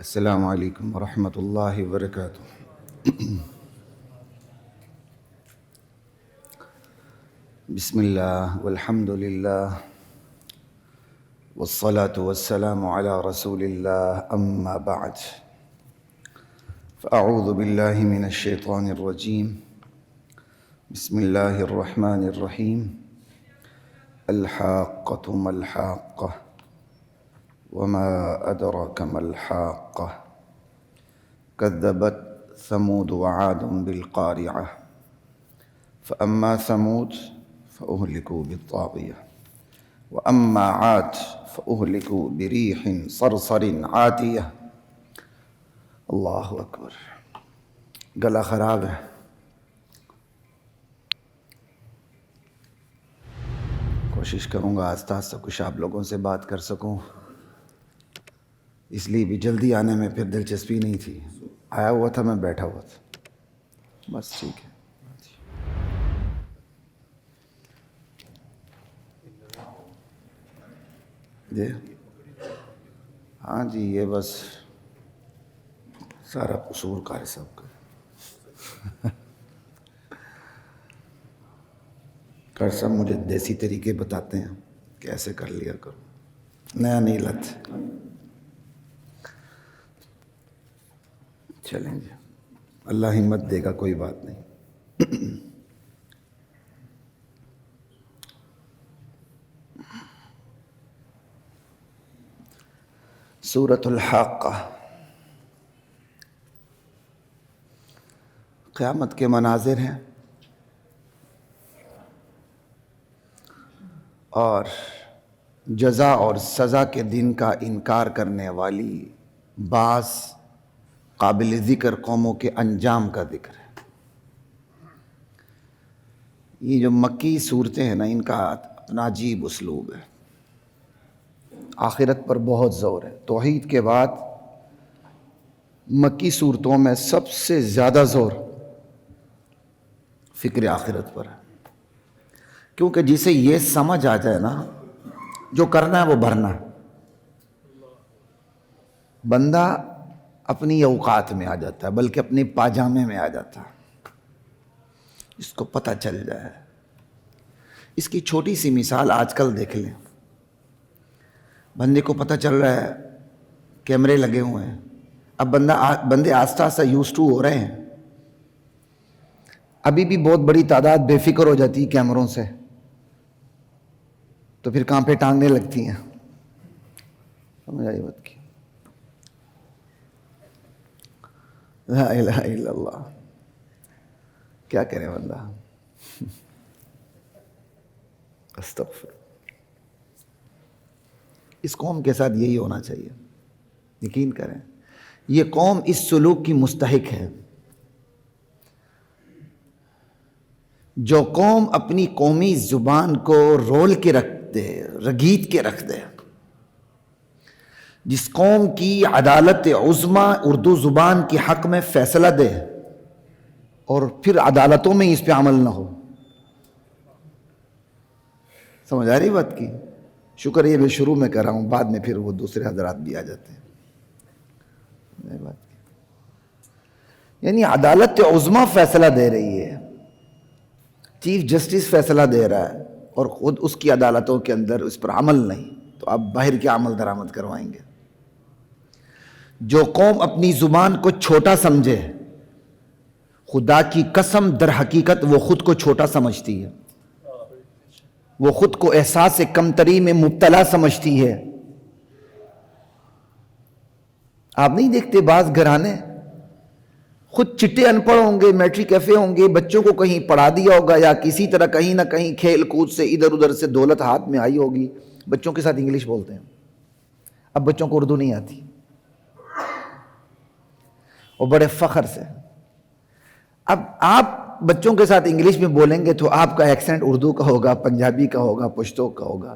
السلام علیکم ورحمۃ اللہ وبرکاتہ۔ بسم اللہ والحمد للہ والصلاة والسلام علی رسول اللہ، اما بعد فاعوذ باللہ من الشیطان الرجیم، بسم اللہ الرحمن الرحیم۔ الحاقۃ ما الحاقۃ وما أدراك ما الحاقة كذبت ثمود وعاد بالقارعة فأما ثمود فأهلكوا بالطاغية وأما عاد فأهلكوا بريح صرصر عاتية۔ اللہ اکبر، گلا خراب ہے، کوشش کروں گا آہستہ آہستہ کچھ آپ لوگوں سے بات کر سکوں، اس لیے بھی جلدی آنے میں پھر دلچسپی نہیں تھی۔ آیا ہوا تھا، میں بیٹھا ہوا تھا، بس ٹھیک ہے۔ جی ہاں جی، یہ بس سارا قصور کار سب کا۔ کر سب مجھے دیسی طریقے بتاتے ہیں کہ ایسے کر لیا کرو، نیا نہیں لت۔ چلیں جی، اللہ ہمت دے گا، کوئی بات نہیں۔ سورۃ الحاقہ، قیامت کے مناظر ہیں اور جزا اور سزا کے دن کا انکار کرنے والی بعض قابل ذکر قوموں کے انجام کا ذکر ہے۔ یہ جو مکی صورتیں ہیں نا، ان کا اپنا عجیب اسلوب ہے، آخرت پر بہت زور ہے۔ توحید کے بعد مکی صورتوں میں سب سے زیادہ زور فکر آخرت پر ہے، کیونکہ جسے یہ سمجھ آ جائے نا، جو کرنا ہے وہ بھرنا ہے، بندہ اپنی اوقات میں آ جاتا ہے، بلکہ اپنے پاجامے میں آ جاتا ہے، اس کو پتہ چل جائے۔ اس کی چھوٹی سی مثال آج کل دیکھ لیں، بندے کو پتہ چل رہا ہے کیمرے لگے ہوئے ہیں، اب بندے آہستہ آہستہ یوز ٹو ہو رہے ہیں۔ ابھی بھی بہت بڑی تعداد بے فکر ہو جاتی ہے کیمروں سے، تو پھر کہاں پہ ٹانگنے لگتی ہیں، سمجھ آئی بات کی؟ لا الہ الا اللہ، کیا کرے بندہ، استغفر۔ اس قوم کے ساتھ یہی ہونا چاہیے، یقین کریں، یہ قوم اس سلوک کی مستحق ہے۔ جو قوم اپنی قومی زبان کو رول کے رکھ دے، رگید کے رکھ دے، جس قوم کی عدالت عظمی اردو زبان کے حق میں فیصلہ دے اور پھر عدالتوں میں اس پہ عمل نہ ہو، سمجھ آ رہی بات کی؟ شکر یہ میں شروع میں کر رہا ہوں، بعد میں پھر وہ دوسرے حضرات بھی آ جاتے ہیں۔ یعنی عدالت عظمی فیصلہ دے رہی ہے، چیف جسٹس فیصلہ دے رہا ہے، اور خود اس کی عدالتوں کے اندر اس پر عمل نہیں، تو آپ باہر کے عمل درآمد کروائیں گے۔ جو قوم اپنی زبان کو چھوٹا سمجھے، خدا کی قسم در حقیقت وہ خود کو چھوٹا سمجھتی ہے، وہ خود کو احساس کمتری میں مبتلا سمجھتی ہے۔ آپ نہیں دیکھتے بعض گھرانے خود چٹے ان پڑھ ہوں گے، میٹرک ایف اے ہوں گے، بچوں کو کہیں پڑھا دیا ہوگا، یا کسی طرح کہیں نہ کہیں کھیل کود سے ادھر ادھر سے دولت ہاتھ میں آئی ہوگی، بچوں کے ساتھ انگلش بولتے ہیں۔ اب بچوں کو اردو نہیں آتی، اور بڑے فخر سے۔ اب آپ بچوں کے ساتھ انگلش میں بولیں گے تو آپ کا ایکسنٹ اردو کا ہوگا، پنجابی کا ہوگا، پشتو کا ہوگا،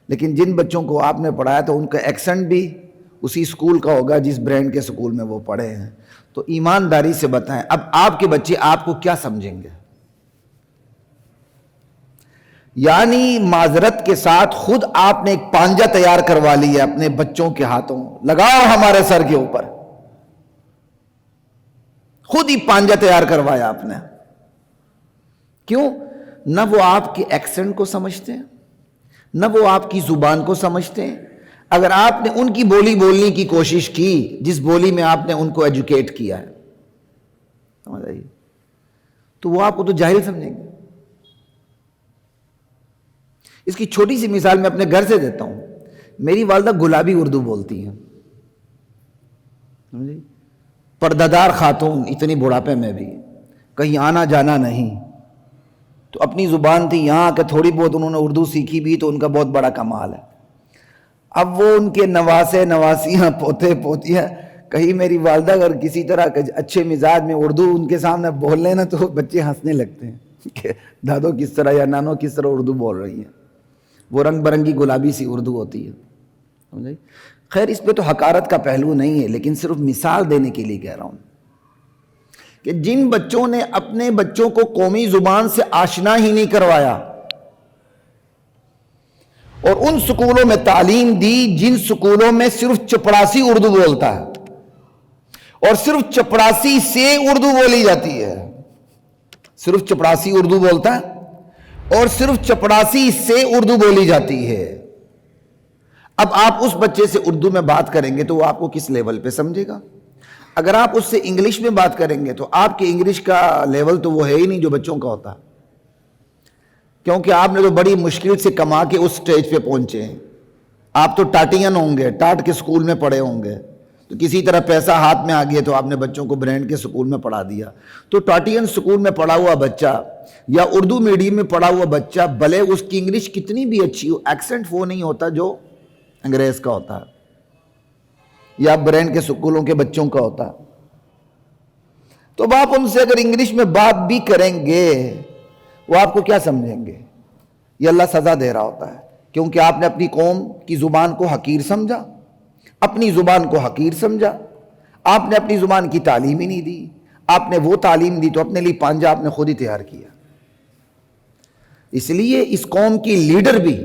لیکن جن بچوں کو آپ نے پڑھایا تو ان کا ایکسنٹ بھی اسی اسکول کا ہوگا جس برانڈ کے اسکول میں وہ پڑھے ہیں۔ تو ایمانداری سے بتائیں، اب آپ کے بچے آپ کو کیا سمجھیں گے؟ یعنی معذرت کے ساتھ خود آپ نے ایک پانجا تیار کروا لیا اپنے بچوں کے ہاتھوں، لگاؤ ہمارے سر کے اوپر، خود ہی پانجا تیار کروایا آپ نے. کیوں؟ نہ وہ آپ کے ایکسنٹ کو سمجھتے ہیں، نہ وہ آپ کی زبان کو سمجھتے ہیں. اگر آپ نے ان کی بولی بولنے کی کوشش کی جس بولی میں آپ نے ان کو ایجوکیٹ کیا ہے، سمجھ آئیے، تو وہ آپ کو تو جاہل سمجھیں گے. اس کی چھوٹی سی مثال میں اپنے گھر سے دیتا ہوں. میری والدہ گلابی اردو بولتی ہیں، پردہ دار خاتون، اتنی بڑھاپے میں بھی کہیں آنا جانا نہیں، تو اپنی زبان تھی، یہاں آ کے تھوڑی بہت انہوں نے اردو سیکھی بھی تو ان کا بہت بڑا کمال ہے. اب وہ ان کے نواسے نواسیاں پوتے پوتیاں، کہیں میری والدہ اگر کسی طرح اچھے مزاج میں اردو ان کے سامنے بول لیں نا تو بچے ہنسنے لگتے ہیں کہ دادو کس طرح یا نانو کس طرح اردو بول رہی ہیں. وہ رنگ برنگی گلابی سی اردو ہوتی ہے. سمجھے؟ خیر اس پہ تو حقارت کا پہلو نہیں ہے، لیکن صرف مثال دینے کے لیے کہہ رہا ہوں کہ جن بچوں نے اپنے بچوں کو قومی زبان سے آشنا ہی نہیں کروایا اور ان سکولوں میں تعلیم دی جن سکولوں میں صرف چپڑاسی اردو بولتا ہے اور صرف چپڑاسی سے اردو بولی جاتی ہے، صرف چپڑاسی اردو بولتا ہے اور صرف چپڑاسی سے اردو بولی جاتی ہے. اب آپ اس بچے سے اردو میں بات کریں گے تو وہ آپ کو کس لیول پہ سمجھے گا؟ اگر آپ اس سے انگلش میں بات کریں گے تو آپ کے انگلش کا لیول تو وہ ہے ہی نہیں جو بچوں کا ہوتا، کیونکہ آپ نے تو بڑی مشکل سے کما کے اس سٹیج پہ پہنچے ہیں. آپ تو ٹاٹین ہوں گے، ٹاٹ کے سکول میں پڑھے ہوں گے، تو کسی طرح پیسہ ہاتھ میں آ گیا تو آپ نے بچوں کو برینڈ کے سکول میں پڑھا دیا. تو ٹاٹین سکول میں پڑھا ہوا بچہ یا اردو میڈیم میں پڑھا ہوا بچہ، بھلے اس کی انگلش کتنی بھی اچھی ہو، ایکسنٹ وہ نہیں ہوتا جو انگریز کا ہوتا ہے یا برینڈ کے سکولوں کے بچوں کا ہوتا. تو اب آپ ان سے اگر انگلش میں بات بھی کریں گے وہ آپ کو کیا سمجھیں گے؟ یہ اللہ سزا دے رہا ہوتا ہے، کیونکہ آپ نے اپنی قوم کی زبان کو حقیر سمجھا، اپنی زبان کو حقیر سمجھا. آپ نے اپنی زبان کی تعلیم ہی نہیں دی. آپ نے وہ تعلیم دی تو اپنے لیے پانجا آپ نے خود ہی تیار کیا. اس لیے اس قوم کی لیڈر بھی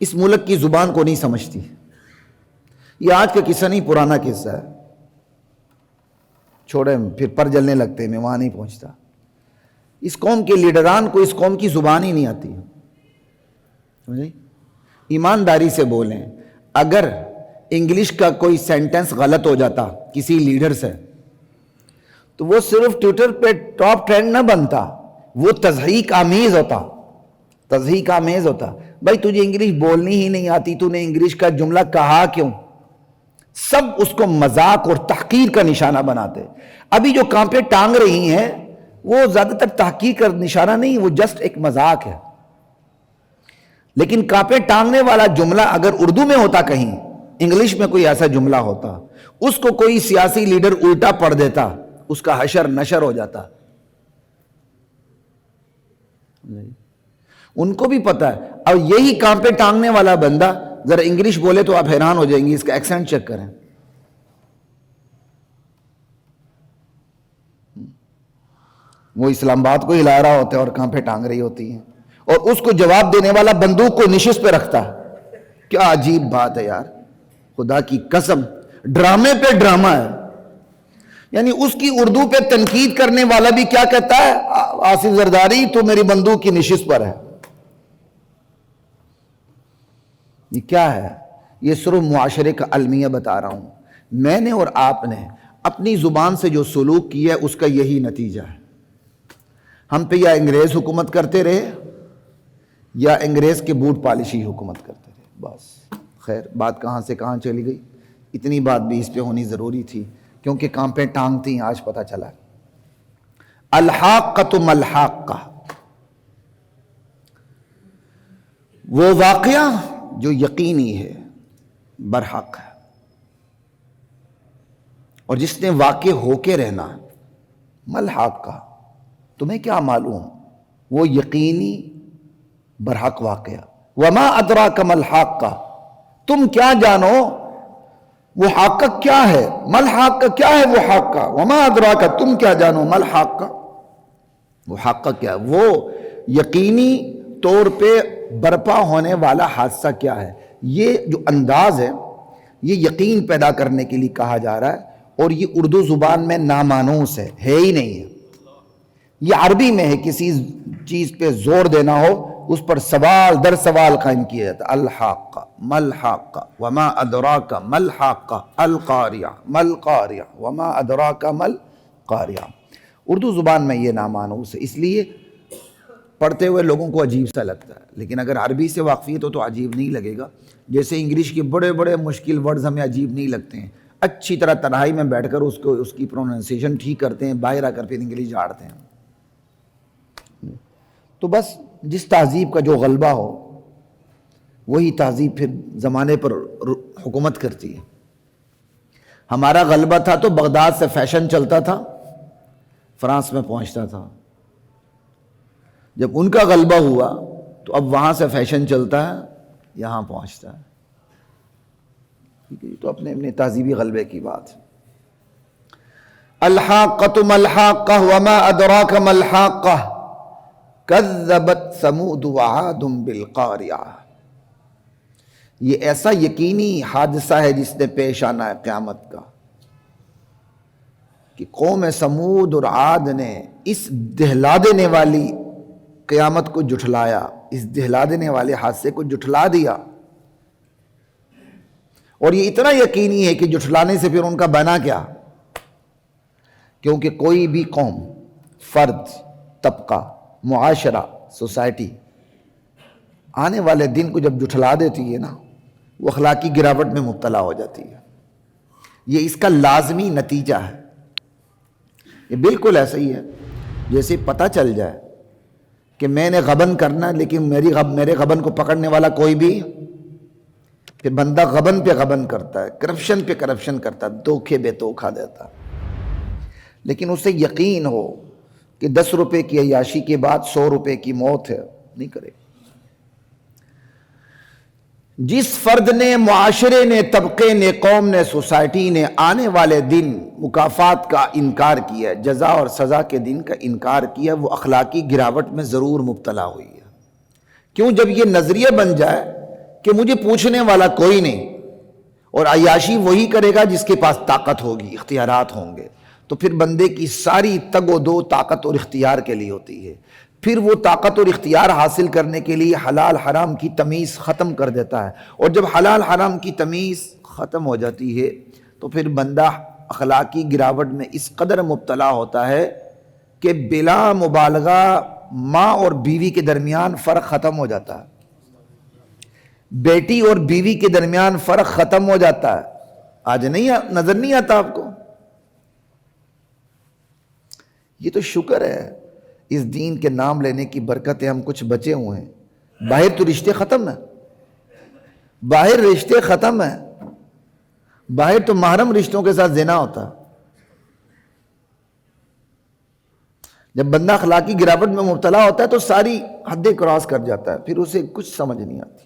اس ملک کی زبان کو نہیں سمجھتی. یہ آج کا قصہ نہیں، پرانا قصہ ہے، چھوڑے پھر پر جلنے لگتے ہیں، میں وہاں نہیں پہنچتا. اس قوم کے لیڈران کو اس قوم کی زبان ہی نہیں آتی. سمجھے؟ ایمانداری سے بولیں، اگر انگلش کا کوئی سینٹنس غلط ہو جاتا کسی لیڈر سے تو وہ صرف ٹویٹر پہ ٹاپ ٹرینڈ نہ بنتا، وہ تضحیک آمیز ہوتا. تضحیک آمیز ہوتا. بھائی تجھے انگلش بولنی ہی نہیں آتی، تو نے انگلش کا جملہ کہا کیوں؟ سب اس کو مذاق اور تحقیر کا نشانہ بناتے. ابھی جو کانپیں ٹانگ رہی ہیں وہ زیادہ تر تحقیر کا نشانہ نہیں، وہ جسٹ ایک مذاق ہے. لیکن کانپیں ٹانگنے والا جملہ اگر اردو میں ہوتا، کہیں انگلش میں کوئی ایسا جملہ ہوتا، اس کو کوئی سیاسی لیڈر الٹا پڑھ دیتا، اس کا حشر نشر ہو جاتا. ان کو بھی پتا ہے. اور یہی کانپیں ٹانگنے والا بندہ ذرا انگلش بولے تو آپ حیران ہو جائیں گے، اس کا ایکسنٹ چیک کریں. وہ اسلام آباد کو ہلا رہا ہوتا ہے اور کانپیں ٹانگ رہی ہوتی ہیں، اور اس کو جواب دینے والا بندوق کو نشست پہ رکھتا ہے. کیا عجیب بات ہے یار، خدا کی قسم، ڈرامے پہ ڈرامہ ہے. یعنی اس کی اردو پہ تنقید کرنے والا بھی کیا کہتا ہے، آصف زرداری تو میری بندوق کی نشست پر ہے. یہ کیا ہے؟ یہ صرف معاشرے کا المیہ بتا رہا ہوں. میں نے اور آپ نے اپنی زبان سے جو سلوک کیا ہے اس کا یہی نتیجہ ہے. ہم پہ یا انگریز حکومت کرتے رہے یا انگریز کے بوٹ پالشی حکومت کرتے رہے. بس خیر بات کہاں سے کہاں چلی گئی. اتنی بات بھی اس پہ ہونی ضروری تھی کیونکہ کانپیں ٹانگتی ہیں. آج پتہ چلا الحاقۃ ملحاقہ، وہ واقعہ جو یقینی ہے، برحق ہے، اور جس نے واقع ہو کے رہنا. ملحاقہ، تمہیں کیا معلوم وہ یقینی برحق واقعہ. وما ادراک ملحاقہ، تم کیا جانو وہ حاقہ کیا ہے. ملحاقہ کیا ہے وہ حاقہ. وما ادراک، تم کیا جانو ملحاقہ وہ حاقہ کیا ہے. وہ یقینی طور پہ برپا ہونے والا حادثہ کیا ہے. یہ جو انداز ہے یہ یقین پیدا کرنے کے لیے کہا جا رہا ہے. اور یہ اردو زبان میں نامانوس ہے ہی نہیں ہے. یہ عربی میں ہے. کسی چیز پہ زور دینا ہو اس پر سوال در سوال قائم کیا جاتا ہے. الحاقہ ملحاقہ وما ادراک ملحاقہ القاریہ ملقاریہ وما ادراک ملقاریہ. اردو زبان میں یہ نامانوس ہے، اس لیے پڑھتے ہوئے لوگوں کو عجیب سا لگتا ہے، لیکن اگر عربی سے واقفیت ہو تو عجیب نہیں لگے گا. جیسے انگلش کے بڑے بڑے مشکل ورڈز ہمیں عجیب نہیں لگتے ہیں، اچھی طرح تنہائی میں بیٹھ کر اس کی پروننسیشن ٹھیک کرتے ہیں، باہر آ کر پھر انگلش جھاڑتے ہیں. تو بس جس تہذیب کا جو غلبہ ہو وہی تہذیب پھر زمانے پر حکومت کرتی ہے. ہمارا غلبہ تھا تو بغداد سے فیشن چلتا تھا، فرانس میں پہنچتا تھا. جب ان کا غلبہ ہوا تو اب وہاں سے فیشن چلتا ہے، یہاں پہنچتا ہے. تو اپنے اپنے تہذیبی غلبے کی بات ہے. الحاقۃ ملحاقہ وما ادراک ملحاقہ کذبت ثمود وعاد بالقاریہ. یہ ایسا یقینی حادثہ ہے جس نے پیش آنا ہے قیامت کا کہ قوم سمود اور عاد نے اس دہلا دینے والی قیامت کو جھٹلایا، اس دہلا دینے والے حادثے کو جھٹلا دیا. اور یہ اتنا یقینی ہے کہ جھٹلانے سے پھر ان کا بنا کیا، کیونکہ کوئی بھی قوم، فرد، طبقہ، معاشرہ، سوسائٹی آنے والے دن کو جب جھٹلا دیتی ہے نا، وہ اخلاقی گراوٹ میں مبتلا ہو جاتی ہے. یہ اس کا لازمی نتیجہ ہے. یہ بالکل ایسا ہی ہے جیسے پتہ چل جائے کہ میں نے غبن کرنا ہے لیکن میرے غبن کو پکڑنے والا کوئی بھی، پھر بندہ غبن پہ غبن کرتا ہے، کرپشن پہ کرپشن کرتا ہے، دھوکے بے دھوکا دیتا ہے. لیکن اسے یقین ہو کہ 10 روپے کی عیاشی کے بعد 100 روپے کی موت ہے، نہیں کرے. جس فرد نے، معاشرے نے، طبقے نے، قوم نے، سوسائٹی نے آنے والے دن مکافات کا انکار کیا، جزا اور سزا کے دن کا انکار کیا، وہ اخلاقی گراوٹ میں ضرور مبتلا ہوئی ہے. کیوں؟ جب یہ نظریہ بن جائے کہ مجھے پوچھنے والا کوئی نہیں اور عیاشی وہی کرے گا جس کے پاس طاقت ہوگی، اختیارات ہوں گے، تو پھر بندے کی ساری تگ و دو طاقت اور اختیار کے لیے ہوتی ہے. پھر وہ طاقت اور اختیار حاصل کرنے کے لیے حلال حرام کی تمیز ختم کر دیتا ہے. اور جب حلال حرام کی تمیز ختم ہو جاتی ہے تو پھر بندہ اخلاقی گراوٹ میں اس قدر مبتلا ہوتا ہے کہ بلا مبالغہ ماں اور بیوی کے درمیان فرق ختم ہو جاتا ہے، بیٹی اور بیوی کے درمیان فرق ختم ہو جاتا ہے. آج نہیں نظر نہیں آتا آپ کو؟ یہ تو شکر ہے اس دین کے نام لینے کی برکت ہے، ہم کچھ بچے ہوئے ہیں. باہر تو رشتے ختم ہیں، باہر رشتے ختم ہیں، باہر تو محرم رشتوں کے ساتھ زنا ہوتا ہے. جب بندہ اخلاقی گراوٹ میں مبتلا ہوتا ہے تو ساری حدیں کراس کر جاتا ہے، پھر اسے کچھ سمجھ نہیں آتی.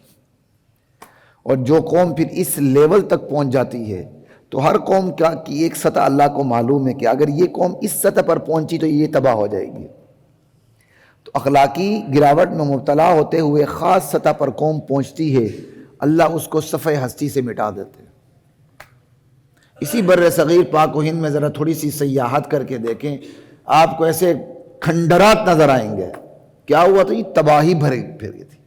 اور جو قوم پھر اس لیول تک پہنچ جاتی ہے تو ہر قوم کی ایک سطح اللہ کو معلوم ہے کہ اگر یہ قوم اس سطح پر پہنچی تو یہ تباہ ہو جائے گی. تو اخلاقی گراوٹ میں مبتلا ہوتے ہوئے خاص سطح پر قوم پہنچتی ہے، اللہ اس کو صفحہ ہستی سے مٹا دیتے. اسی بر صغیر پاک و ہند میں ذرا تھوڑی سی سیاحت کر کے دیکھیں، آپ کو ایسے کھنڈرات نظر آئیں گے. کیا ہوا تھا؟ یہ تباہی پھر گئی تھی.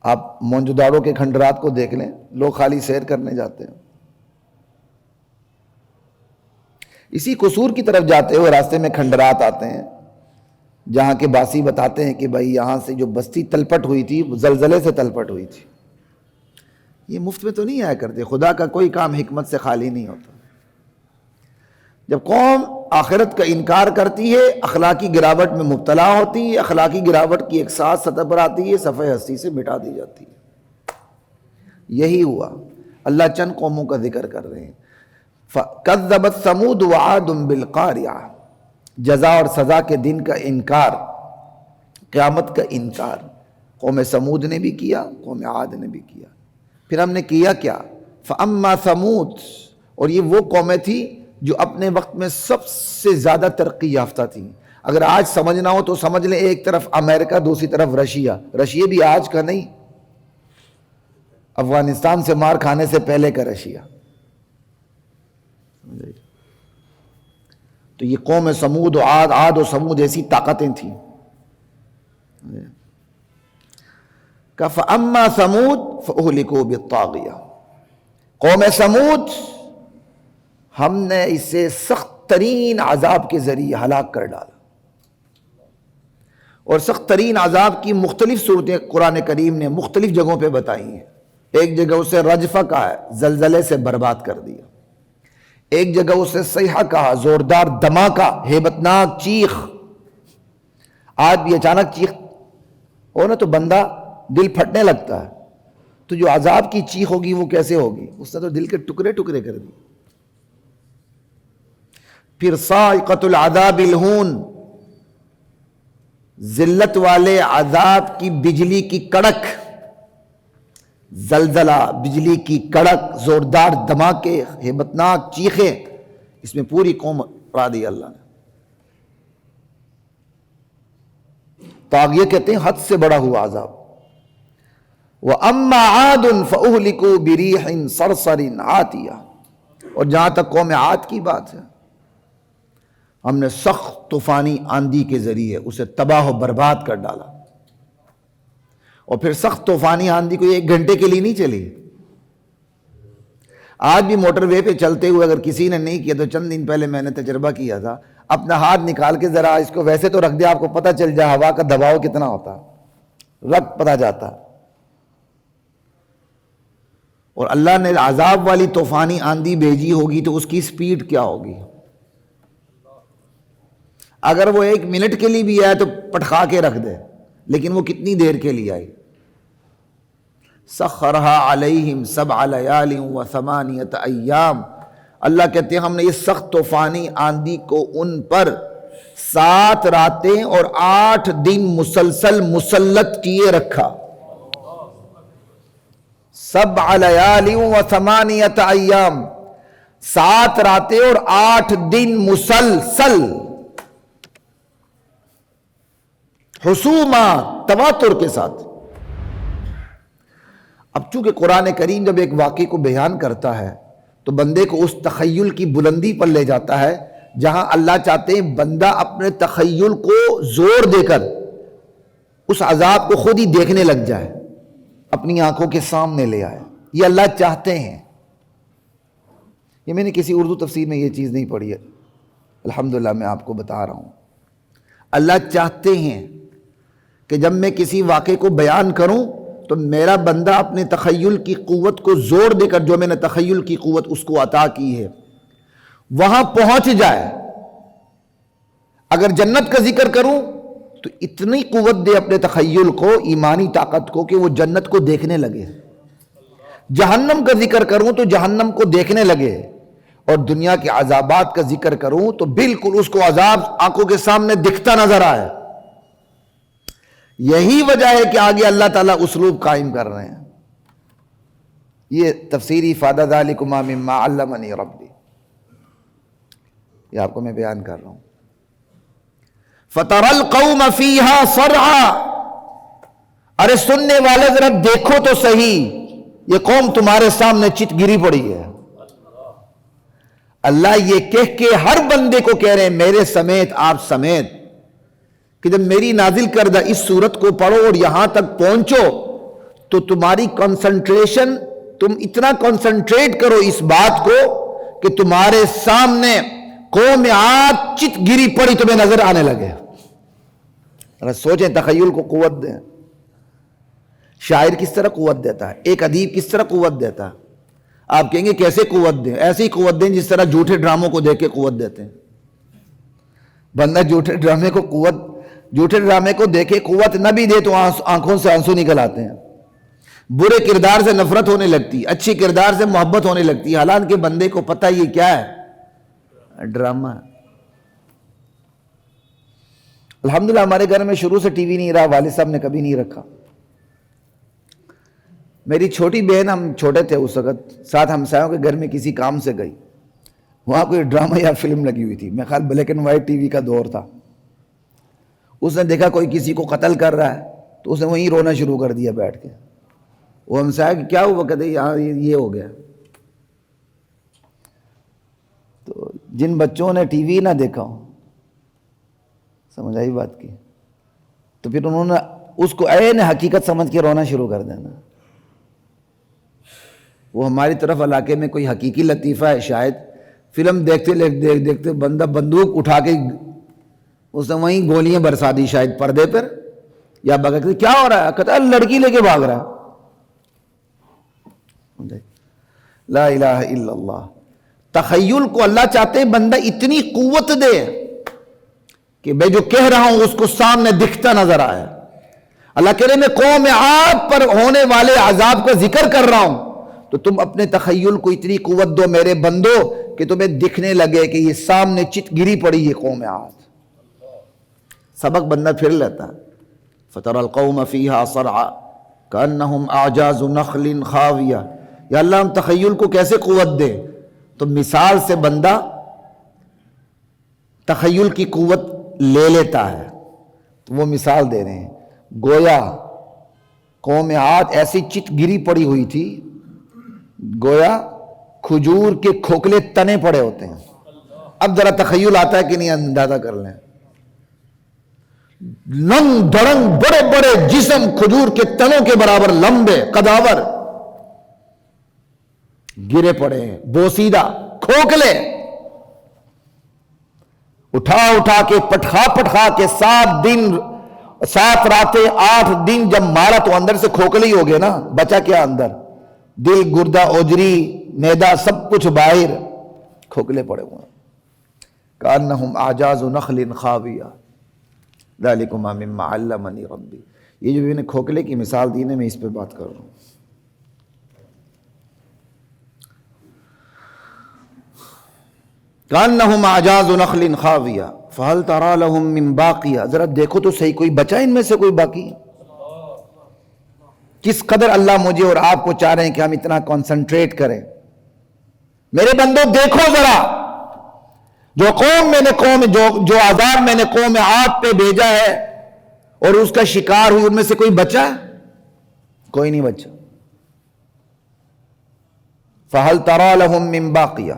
آپ موہنجو کے کھنڈرات کو دیکھ لیں، لوگ خالی سیر کرنے جاتے ہیں. اسی قصور کی طرف جاتے ہوئے راستے میں کھنڈرات آتے ہیں جہاں کے باسی بتاتے ہیں کہ بھائی یہاں سے جو بستی تلپٹ ہوئی تھی وہ زلزلے سے تلپٹ ہوئی تھی. یہ مفت میں تو نہیں آیا کرتے، خدا کا کوئی کام حکمت سے خالی نہیں ہوتا. جب قوم آخرت کا انکار کرتی ہے، اخلاقی گراوٹ میں مبتلا ہوتی ہے، اخلاقی گراوٹ کی ایک ساتھ سطح پر آتی ہے، صفحہ ہستی سے مٹا دی جاتی ہے. یہی ہوا. اللہ چند قوموں کا ذکر کر رہے ہیں. کذبت ثمود وعاد بالقاریہ، جزا اور سزا کے دن کا انکار، قیامت کا انکار قوم سمود نے بھی کیا، قوم عاد نے بھی کیا. پھر ہم نے کیا کیا؟ فاما ثمود، اور یہ وہ قومیں تھی جو اپنے وقت میں سب سے زیادہ ترقی یافتہ تھی. اگر آج سمجھنا ہو تو سمجھ لیں، ایک طرف امریکہ، دوسری طرف رشیا. رشیا بھی آج کا نہیں، افغانستان سے مار کھانے سے پہلے کا رشیا. تو یہ قوم سمود و عاد و سمود ایسی طاقتیں تھیں. کہ فَأَمَّا ثَمُودُ فَأُهْلِكُوا بِالطَّاغِيَةِ، قوم سمود ہم نے اسے سخت ترین عذاب کے ذریعے ہلاک کر ڈالا. اور سخت ترین عذاب کی مختلف صورتیں قرآن کریم نے مختلف جگہوں پہ بتائی ہیں. ایک جگہ اسے رجفہ کہا ہے، زلزلے سے برباد کر دیا. ایک جگہ اسے صیحہ کہا، زوردار دھماکہ، ہیبتناک چیخ. آج بھی اچانک چیخ ہو نا تو بندہ دل پھٹنے لگتا ہے، تو جو عذاب کی چیخ ہوگی وہ کیسے ہوگی؟ اس نے تو دل کے ٹکڑے ٹکڑے کر دیے. پھر صاعقۃ العذاب الہون، ذلت والے عذاب کی بجلی کی کڑک، زلزلہ، بجلی کی کڑک، زوردار دھماکے، ہیبتناک چیخیں، اس میں پوری قوم اڑا دی اللہ نے. طاغیہ کہتے ہیں حد سے بڑا ہوا عذاب. وَأَمَّا عَادٌ فَأُهْلِكُوا بِرِيحٍ صَرْصَرٍ عَاتِيَةٍ، اور جہاں تک قوم عاد کی بات ہے، ہم نے سخت طوفانی آندھی کے ذریعے اسے تباہ و برباد کر ڈالا. اور پھر سخت طوفانی آندھی کوئی 1 گھنٹے کے لیے نہیں چلی. آج بھی موٹر وے پہ چلتے ہوئے اگر کسی نے نہیں کیا تو چند دن پہلے میں نے تجربہ کیا تھا، اپنا ہاتھ نکال کے ذرا اس کو ویسے تو رکھ دیا، آپ کو پتہ چل جائے ہوا کا دباؤ کتنا ہوتا، رکھ پتہ جاتا. اور اللہ نے عذاب والی طوفانی آندھی بھیجی ہوگی تو اس کی سپیڈ کیا ہوگی؟ اگر وہ 1 منٹ کے لیے بھی آئے تو پٹخا کے رکھ دے، لیکن وہ کتنی دیر کے لیے آئی؟ سخرها علیہم 7 لیال و 8 ایام. اللہ کہتے ہیں ہم نے اس سخت طوفانی آندھی کو ان پر 7 راتیں اور 8 دن مسلسل مسلط کیے رکھا. 7 لیال و 8 ایام، 7 راتیں اور 8 دن مسلسل، حسوما، تواتر کے ساتھ. اب چونکہ قرآن کریم جب ایک واقعے کو بیان کرتا ہے تو بندے کو اس تخیل کی بلندی پر لے جاتا ہے جہاں اللہ چاہتے ہیں بندہ اپنے تخیل کو زور دے کر اس عذاب کو خود ہی دیکھنے لگ جائے، اپنی آنکھوں کے سامنے لے آئے. یہ اللہ چاہتے ہیں. یہ میں نے کسی اردو تفسیر میں یہ چیز نہیں پڑھی ہے، الحمدللہ میں آپ کو بتا رہا ہوں. اللہ چاہتے ہیں کہ جب میں کسی واقعے کو بیان کروں تو میرا بندہ اپنے تخیل کی قوت کو زور دے کر، جو میں نے تخیل کی قوت اس کو عطا کی ہے، وہاں پہنچ جائے. اگر جنت کا ذکر کروں تو اتنی قوت دے اپنے تخیل کو، ایمانی طاقت کو، کہ وہ جنت کو دیکھنے لگے. جہنم کا ذکر کروں تو جہنم کو دیکھنے لگے. اور دنیا کے عذابات کا ذکر کروں تو بالکل اس کو عذاب آنکھوں کے سامنے دکھتا نظر آئے. یہی وجہ ہے کہ آگے اللہ تعالیٰ اسلوب قائم کر رہے ہیں. یہ تفسیری افادہ ذالکما مما علمنی ربی، یہ آپ کو میں بیان کر رہا ہوں. فَتَرَى الْقَوْمَ فِيهَا صَرْعًا، ارے سننے والے ذرا دیکھو تو صحیح، یہ قوم تمہارے سامنے چت گری پڑی ہے. اللہ یہ کہہ کے ہر بندے کو کہہ رہے ہیں، میرے سمیت، آپ سمیت، کہ جب میری نازل کردہ اس صورت کو پڑھو اور یہاں تک پہنچو تو تمہاری کنسنٹریشن، تم اتنا کنسنٹریٹ کرو اس بات کو کہ تمہارے سامنے قوم عاد چت گری پڑی تمہیں نظر آنے لگے. سوچیں، تخیل کو قوت دیں. شاعر کس طرح قوت دیتا ہے، ایک ادیب کس طرح قوت دیتا ہے. آپ کہیں گے کیسے قوت دیں؟ ایسی قوت دیں جس طرح جھوٹے ڈراموں کو دیکھ کے قوت دیتے ہیں. بندہ جھوٹے ڈرامے کو دیکھے قوت نہ بھی دے تو آنکھوں سے آنسو نکل آتے ہیں. برے کردار سے نفرت ہونے لگتی، اچھی کردار سے محبت ہونے لگتی، حالانکہ بندے کو پتہ یہ کیا ہے، ڈرامہ. الحمدللہ ہمارے گھر میں شروع سے ٹی وی نہیں رہا، والد صاحب نے کبھی نہیں رکھا. میری چھوٹی بہن، ہم چھوٹے تھے اس وقت، ساتھ ہمسایوں کے گھر میں کسی کام سے گئی، وہاں کوئی ڈرامہ یا فلم لگی ہوئی تھی، میں خیال black and white T V کا دور تھا. اس نے دیکھا کوئی کسی کو قتل کر رہا ہے تو اس نے وہیں رونا شروع کر دیا بیٹھ کے. وہ ہمسایہ کہ کیا ہوا؟ کہتے یہاں یہ ہو گیا. جن بچوں نے ٹی وی نہ دیکھا ہو، سمجھ آئی بات کی، تو پھر انہوں نے اس کو عین حقیقت سمجھ کے رونا شروع کر دینا. وہ ہماری طرف علاقے میں کوئی حقیقی لطیفہ ہے، شاید فلم دیکھتے دیکھتے بندہ بندوق اٹھا کے اس نے وہیں گولیاں برسا دی شاید پردے پر یا بغیر. کیا ہو رہا ہے؟ کہتا ہے لڑکی لے کے بھاگ رہا ہے. لا الہ الا اللہ. تخیل کو اللہ چاہتے ہیں بندہ اتنی قوت دے کہ میں جو کہہ رہا ہوں اس کو سامنے دکھتا نظر آئے. اللہ کہہ رہے میں قوم عاد پر ہونے والے عذاب کا ذکر کر رہا ہوں تو تم اپنے تخیل کو اتنی قوت دو میرے بندو کہ تمہیں دکھنے لگے کہ یہ سامنے چت گری پڑی ہے قوم عاد. سبق بندہ پھر لیتا ہے. فَتَرَى الْقَوْمَ فِيهَا صَرْعَى كَأَنَّهُمْ أَعْجَازُ نَخْلٍ خَاوِيَةٍ. یا اللہ ہم تخیل کو کیسے قوت دیں؟ تو مثال سے بندہ تخیل کی قوت لے لیتا ہے. تو وہ مثال دے رہے ہیں، گویا قوم عاد ایسی چت گری پڑی ہوئی تھی گویا کھجور کے کھوکھلے تنے پڑے ہوتے ہیں. اب ذرا تخیل آتا ہے کہ نہیں اندازہ کر لیں. لنگ دڑنگ بڑے بڑے جسم کھجور کے تنوں کے برابر لمبے قداور گرے پڑے ہیں، بوسیدہ کھوکھلے، اٹھا اٹھا کے پٹخا پٹخا کے 7 دن 7 راتیں 8 دن جب مارا تو اندر سے کھوکھلے ہی ہو گئے نا. بچا کیا اندر؟ دل گردہ اوجری میدا سب کچھ باہر کھوکھلے پڑے ہوئے ہیں. کأنہم اعجاز نخل خاویہ ذالک مما علمنی ربی. یہ جو میں نے کھوکھلے کی مثال دی نا، میں اس پہ بات کر رہا ہوں. کأنہم اعجاز نخل خاویہ فہل تری لہم من باقیہ. ذرا دیکھو تو صحیح کوئی بچا ان میں سے کوئی باقی؟ کس قدر اللہ مجھے اور آپ کو چاہ رہے ہیں کہ ہم اتنا کنسنٹریٹ کریں. میرے بندوں دیکھو ذرا، جو جو عذاب میں نے قوم عاد پہ بھیجا ہے اور اس کا شکار ہوئی، ان میں سے کوئی بچا؟ کوئی نہیں بچا. فہل تری لہم من باقیہ،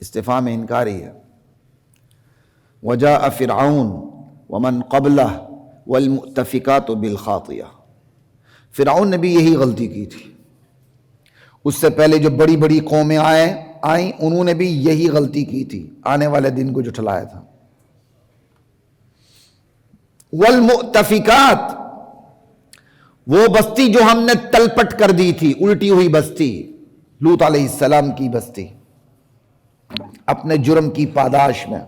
استفہام انکاری ہے. وجاء فرعون ومن قبلہ والمؤتفکات بالخاطیہ. فرعون نے بھی یہی غلطی کی تھی. اس سے پہلے جو بڑی بڑی قومیں آئیں انہوں نے بھی یہی غلطی کی تھی، آنے والے دن کو جھٹلایا تھا. والمؤتفکات، وہ بستی جو ہم نے تلپٹ کر دی تھی، الٹی ہوئی بستی، لوط علیہ السلام کی بستی، اپنے جرم کی پاداش میں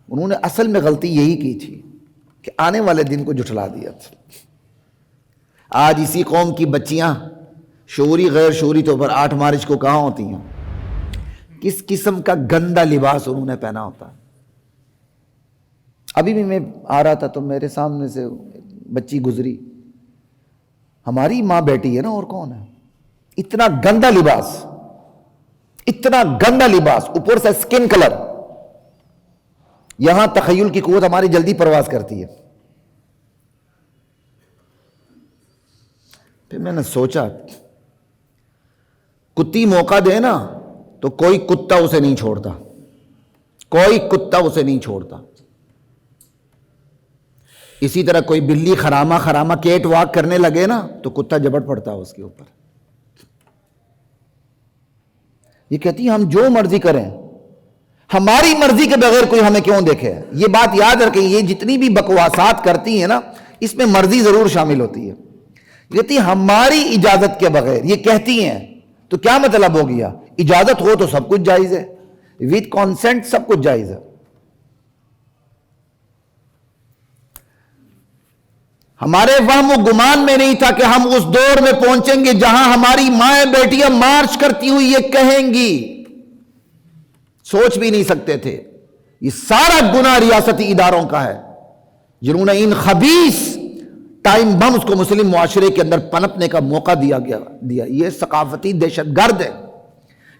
انہوں نے اصل میں غلطی یہی کی تھی کہ آنے والے دن کو جھٹلا دیا تھا. آج اسی قوم کی بچیاں شعوری غیر شعوری طور پر 8 مارچ کو کہاں ہوتی ہیں؟ کس قسم کا گندا لباس انہوں نے پہنا ہوتا. ابھی بھی میں آ رہا تھا تو میرے سامنے سے بچی گزری، ہماری ماں بیٹی ہے نا، اور کون ہے. اتنا گندا لباس، اتنا گندا لباس، اوپر سے سکن کلر. یہاں تخیل کی قوت ہماری جلدی پرواز کرتی ہے. پھر میں نے سوچا کتی موقع دے نا تو کوئی کتا اسے نہیں چھوڑتا، کوئی کتا اسے نہیں چھوڑتا. اسی طرح کوئی بلی خرامہ کیٹ واک کرنے لگے نا تو کتا جبڑ پڑتا ہے اس کے اوپر. یہ کہتی ہے ہم جو مرضی کریں، ہماری مرضی کے بغیر کوئی ہمیں کیوں دیکھے. یہ بات یاد رکھیں، یہ جتنی بھی بکواسات کرتی ہیں نا اس میں مرضی ضرور شامل ہوتی ہے. کہتی ہیں ہماری اجازت کے بغیر، یہ کہتی ہیں تو کیا مطلب ہو گیا؟ اجازت ہو تو سب کچھ جائز ہے، وتھ کانسنٹ سب کچھ جائز ہے. ہمارے وہم و گمان میں نہیں تھا کہ ہم اس دور میں پہنچیں گے جہاں ہماری مائیں بیٹیاں مارچ کرتی ہوئی یہ کہیں گی. سوچ بھی نہیں سکتے تھے. یہ سارا گناہ ریاستی اداروں کا ہے جنہوں نے ان خبیث ٹائم بمز کو مسلم معاشرے کے اندر پنپنے کا موقع دیا. یہ ثقافتی دہشت گرد ہے.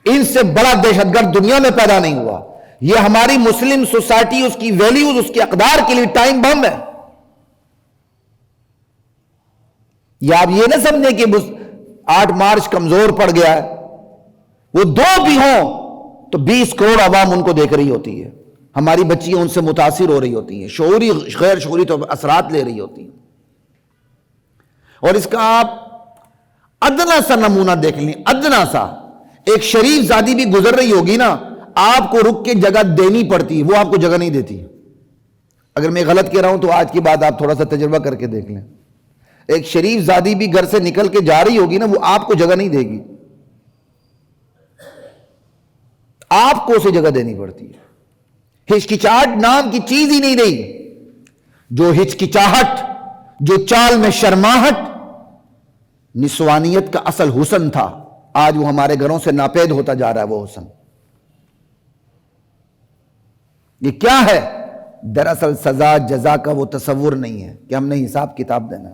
ان سے بڑا دہشت گرد دنیا میں پیدا نہیں ہوا. یہ ہماری مسلم سوسائٹی، اس کی ویلیوز، اس کی اقدار کے لیے ٹائم بم ہے. یا آپ یہ نہ سمجھیں کہ 8 مارچ کمزور پڑ گیا ہے. وہ 2 بھی ہوں تو 20 کروڑ عوام ان کو دیکھ رہی ہوتی ہے، ہماری بچیاں ان سے متاثر ہو رہی ہوتی ہیں، شعوری غیر شعوری تو اثرات لے رہی ہوتی ہیں۔ اور اس کا آپ ادنا سا نمونہ دیکھ لیں، ادنا سا، ایک شریف زادی بھی گزر رہی ہوگی نا، آپ کو رک کے جگہ دینی پڑتی، وہ آپ کو جگہ نہیں دیتی۔ اگر میں غلط کہہ رہا ہوں تو آج کی بات آپ تھوڑا سا تجربہ کر کے دیکھ لیں، ایک شریف زادی بھی گھر سے نکل کے جا رہی ہوگی نا، وہ آپ کو جگہ نہیں دے گی، آپ کو اسے جگہ دینی پڑتی ہے۔ ہچکچاہٹ نام کی چیز ہی نہیں رہی، جو ہچکچاہٹ، جو چال میں شرماہٹ نسوانیت کا اصل حسن تھا، آج وہ ہمارے گھروں سے ناپید ہوتا جا رہا ہے وہ حسن۔ یہ کیا ہے؟ دراصل سزا جزا کا وہ تصور نہیں ہے کہ ہم نے حساب کتاب دینا۔